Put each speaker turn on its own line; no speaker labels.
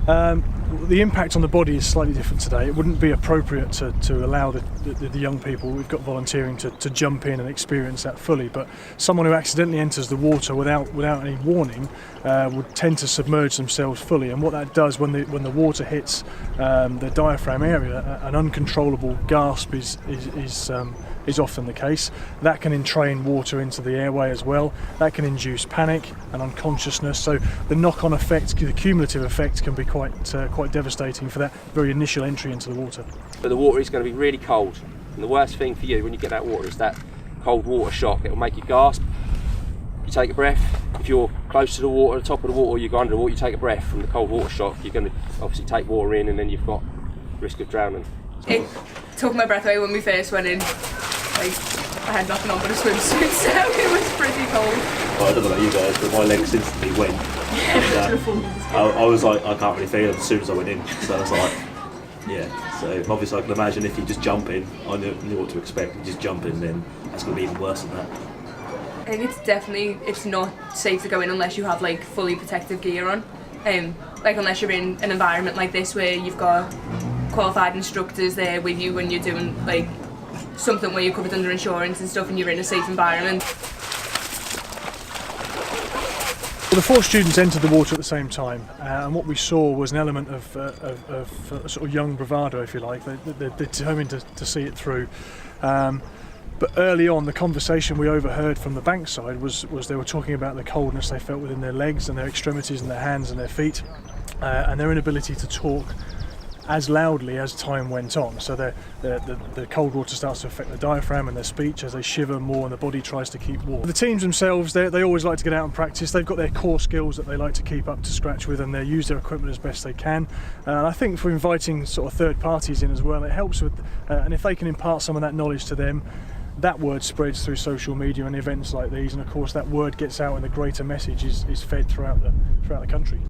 The impact on the body is slightly different today. It wouldn't be appropriate to allow the young people we've got volunteering to jump in and experience that fully, but someone who accidentally enters the water without any warning would tend to submerge themselves fully, and what that does when the water hits the diaphragm area, an uncontrollable gasp is often the case. That can entrain water into the airway as well. That can induce panic and unconsciousness, so the knock-on effect, the cumulative effect, can be quite devastating for that very initial entry into the water.
But the water is going to be really cold, and the worst thing for you when you get that water is that cold water shock. It will make you gasp. You take a breath. If you're close to the water, the top of the water, you go under the water, you take a breath from the cold water shock. You're going to obviously take water in, and then you've got risk of drowning.
It took my breath away when we first went in. I had nothing on but a swimsuit, so it was pretty cold.
Well, I don't know about you guys, but my legs instantly went. I was like, I can't really feel it as soon as I went in. So I was like, yeah. So obviously I can imagine if you just jump in, I knew what to expect. You just jump in, then that's going to be even worse than that.
I think it's not safe to go in unless you have like fully protective gear on. Like unless you're in an environment like this where you've got qualified instructors there with you when you're doing like something where you're covered under insurance and stuff and you're in a safe environment.
Well, the 4 students entered the water at the same time, and what we saw was an element of sort of young bravado, if you like. They're determined to see it through. But early on, the conversation we overheard from the bankside was they were talking about the coldness they felt within their legs and their extremities and their hands and their feet, and their inability to talk as loudly as time went on. So the cold water starts to affect the diaphragm and their speech as they shiver more and the body tries to keep warm. The teams themselves, they always like to get out and practice. They've got their core skills that they like to keep up to scratch with, and they use their equipment as best they can. And I think for inviting sort of third parties in as well, it helps with, and if they can impart some of that knowledge to them, that word spreads through social media and events like these, and of course that word gets out and the greater message is fed throughout the country.